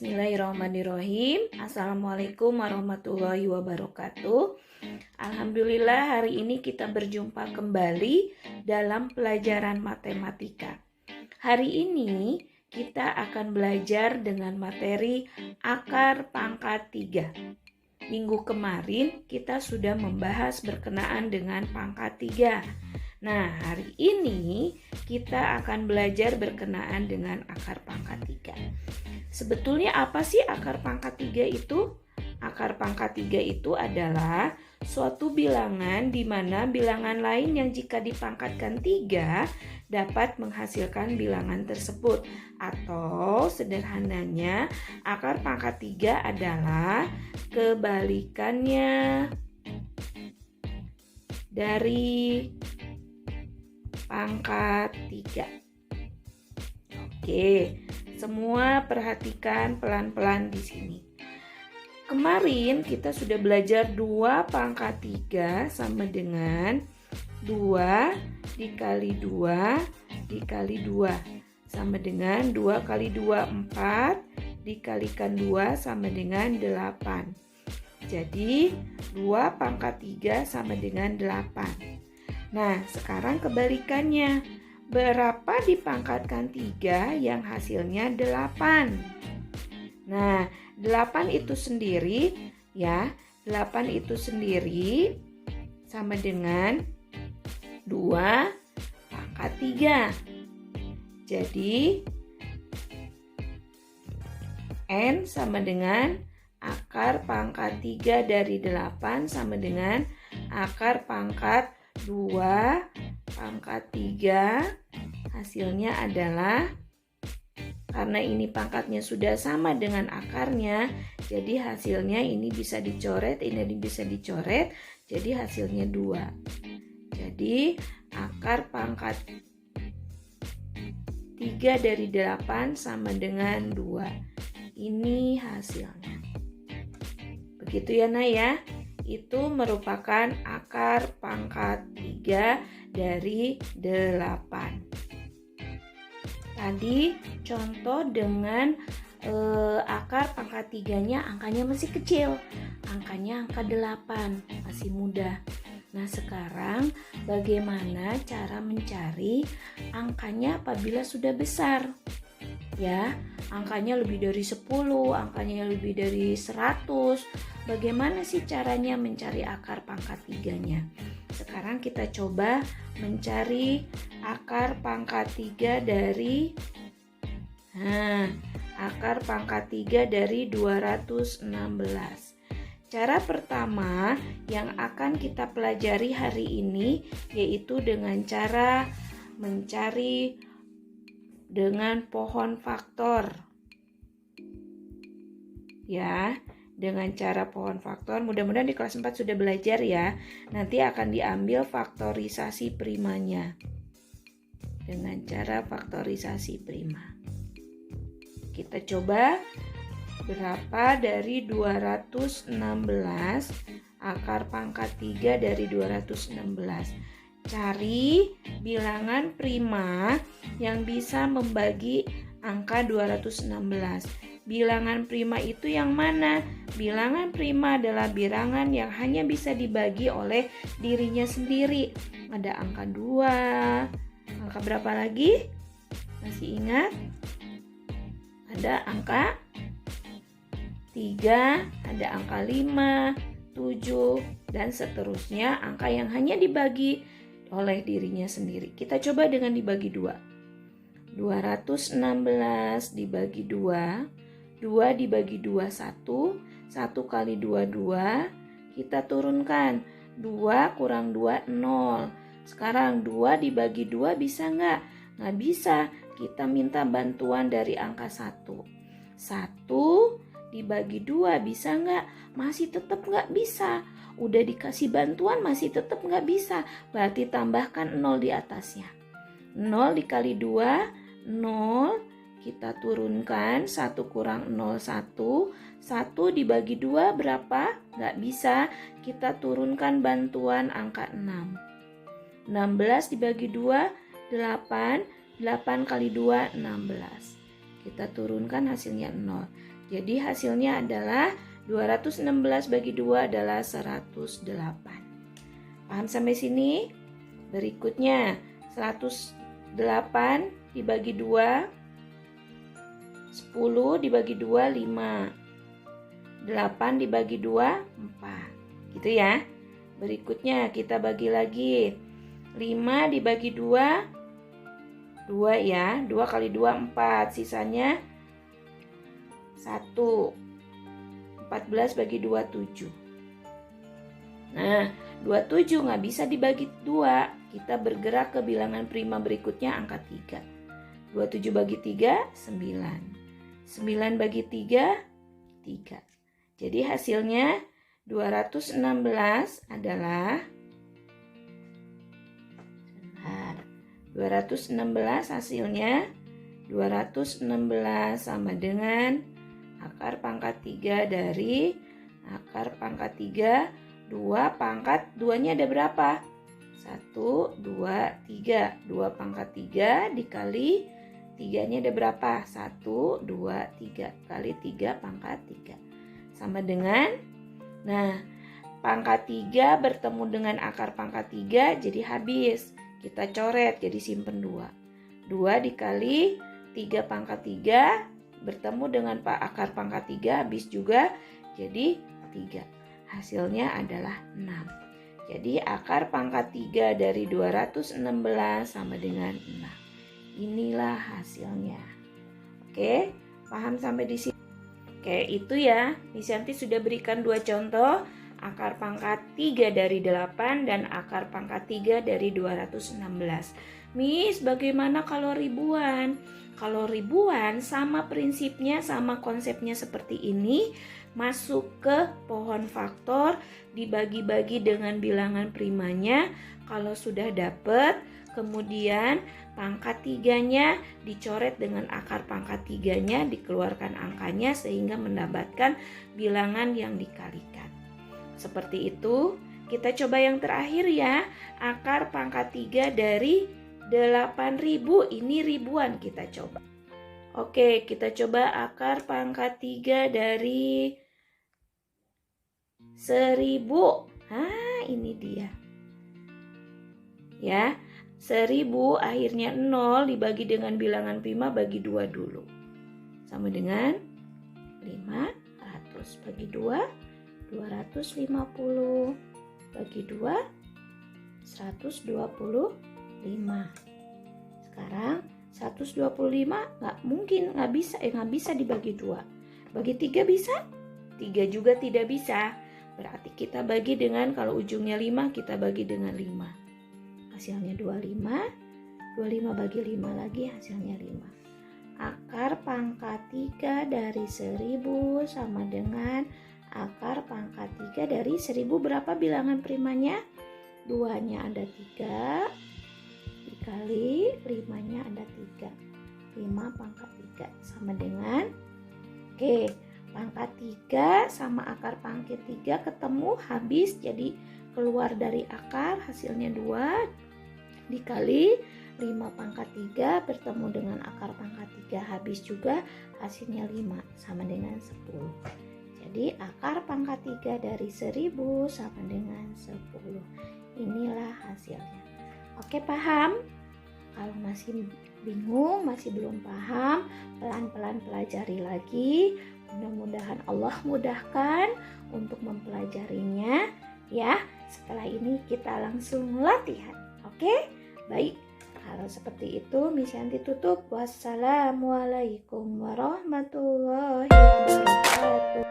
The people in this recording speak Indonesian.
Bismillahirrahmanirrahim. Assalamualaikum warahmatullahi wabarakatuh. Alhamdulillah, hari ini kita berjumpa kembali dalam pelajaran matematika. Hari ini kita akan belajar dengan materi akar pangkat 3. Minggu kemarin kita sudah membahas berkenaan dengan pangkat 3. Nah, hari ini kita akan belajar berkenaan dengan akar pangkat 3. Sebetulnya apa sih akar pangkat 3 itu? Akar pangkat 3 itu adalah suatu bilangan di mana bilangan lain yang jika dipangkatkan 3 dapat menghasilkan bilangan tersebut. Atau sederhananya, akar pangkat 3 adalah kebalikannya dari pangkat 3. Oke, semua perhatikan pelan-pelan di sini. Kemarin kita sudah belajar 2 pangkat 3 sama dengan 2 dikali 2 dikali 2 sama dengan 2 kali 2 4 dikalikan 2 sama dengan 8. Jadi 2 pangkat 3 sama dengan 8. Nah, sekarang kebalikannya. Berapa dipangkatkan 3 yang hasilnya 8? Nah, 8 itu sendiri ya, 8 itu sendiri sama dengan 2 pangkat 3. Jadi, N sama dengan akar pangkat 3 dari 8 sama dengan akar pangkat 2 pangkat 3. Hasilnya adalah, karena ini pangkatnya sudah sama dengan akarnya, jadi hasilnya ini bisa dicoret, ini bisa dicoret, jadi hasilnya 2. Jadi akar pangkat 3 dari 8 sama dengan 2. Ini hasilnya. Begitu ya Nay ya. Itu merupakan akar pangkat 3 dari 8. Tadi contoh dengan akar pangkat 3-nya angkanya masih kecil. Angkanya angka 8, masih mudah. Nah, sekarang bagaimana cara mencari angkanya apabila sudah besar? Ya, angkanya lebih dari 10, angkanya lebih dari 100. Bagaimana sih caranya mencari akar pangkat 3-nya? Sekarang kita coba mencari akar pangkat 3 dari akar pangkat 3 dari 216. Cara pertama yang akan kita pelajari hari ini yaitu dengan cara mencari dengan pohon faktor. Ya, dengan cara pohon faktor. Mudah-mudahan di kelas 4 sudah belajar ya. Nanti akan diambil faktorisasi primanya. Dengan cara faktorisasi prima. Kita coba berapa dari 216 akar pangkat 3 dari 216. Cari bilangan prima yang bisa membagi angka 216. Bilangan prima itu yang mana? Bilangan prima adalah bilangan yang hanya bisa dibagi oleh dirinya sendiri. Ada angka 2. Angka berapa lagi? Masih ingat? Ada angka 3, ada angka 5, 7, dan seterusnya. Angka yang hanya dibagi oleh dirinya sendiri. Kita coba dengan dibagi 2. 216 dibagi 2. 2 dibagi 2, 1. 1 kali 2, 2. Kita turunkan. 2 kurang 2, 0. Sekarang 2 dibagi 2 bisa nggak? Nggak bisa. Kita minta bantuan dari angka 1. 1 dibagi 2 bisa nggak? Masih tetap nggak bisa. Udah dikasih bantuan masih tetap nggak bisa. Berarti tambahkan 0 di atasnya. 0 dikali 2, 0. Kita turunkan 1 kurang 0, 1. 1 dibagi 2 berapa? Nggak bisa. Kita turunkan bantuan angka 6. 16 dibagi 2, 8. 8 kali 2, 16. Kita turunkan hasilnya 0. Jadi hasilnya adalah 216 bagi 2 adalah 108. Paham sampai sini? Berikutnya 108 dibagi 2, 10 dibagi 2, 5. 8 dibagi 2, 4. Gitu ya. Berikutnya kita bagi lagi. 5 dibagi 2, 2 ya. 2 kali 2, 4. Sisanya 1. 14 bagi 2, 7. Nah, 27 nggak bisa dibagi 2. Kita bergerak ke bilangan prima berikutnya, angka 3. 27 bagi 3, 9. 9 bagi 3, 3. Jadi hasilnya 216 adalah 216 hasilnya 216 sama dengan akar pangkat 3 dari akar pangkat 3 2 pangkat 2-nya ada berapa? 1, 2, 3. 2 pangkat 3 dikali 3-nya ada berapa? 1, 2, 3 kali 3 pangkat 3. Sama dengan, nah pangkat 3 bertemu dengan akar pangkat 3 jadi habis. Kita coret jadi simpen 2. 2 dikali 3 pangkat 3 bertemu dengan akar pangkat 3 habis juga jadi 3. Hasilnya adalah 6. Jadi akar pangkat 3 dari 216 sama dengan 6. Inilah hasilnya. Oke, paham sampai di sini? Oke, itu ya. Miss Yanti sudah berikan 2 contoh. Akar pangkat 3 dari 8 dan akar pangkat 3 dari 216. Miss, bagaimana kalau ribuan? Kalau ribuan sama prinsipnya, sama konsepnya seperti ini. Masuk ke pohon faktor, dibagi-bagi dengan bilangan primanya. Kalau sudah dapat, kemudian pangkat 3-nya dicoret dengan akar pangkat 3-nya, dikeluarkan angkanya sehingga mendapatkan bilangan yang dikalikan. Seperti itu. Kita coba yang terakhir ya. Akar pangkat 3 dari 8.000. Ini ribuan kita coba. Oke, kita coba akar pangkat 3 dari 1.000. Ini dia. Ya. 1.000 akhirnya 0 dibagi dengan bilangan prima bagi 2 dulu. Sama dengan 500 bagi 2, 250 bagi 2, 125. Sekarang 125 nggak bisa dibagi 2. Bagi 3 bisa? 3 juga tidak bisa. Berarti kita bagi dengan, kalau ujungnya 5 kita bagi dengan 5. Hasilnya 25. 25 bagi 5 lagi hasilnya 5. Akar pangkat 3 dari 1.000 sama dengan akar pangkat 3 dari 1.000. Berapa bilangan primanya? 2-nya ada 3 dikali 5-nya ada 3. 5 pangkat 3 sama dengan, pangkat 3 sama akar pangkat 3 ketemu habis, jadi keluar dari akar hasilnya 2 dikali 5 pangkat 3 bertemu dengan akar pangkat 3 habis juga hasilnya 5 sama dengan 10. Jadi akar pangkat 3 dari 1.000 sama dengan 10. Inilah hasilnya. Oke, paham? Kalau masih bingung, masih belum paham, pelan-pelan pelajari lagi. Mudah-mudahan Allah mudahkan untuk mempelajarinya ya. Setelah ini kita langsung latihan. Oke? Baik, kalau seperti itu Miss Yanti tutup. Wassalamualaikum warahmatullahi wabarakatuh.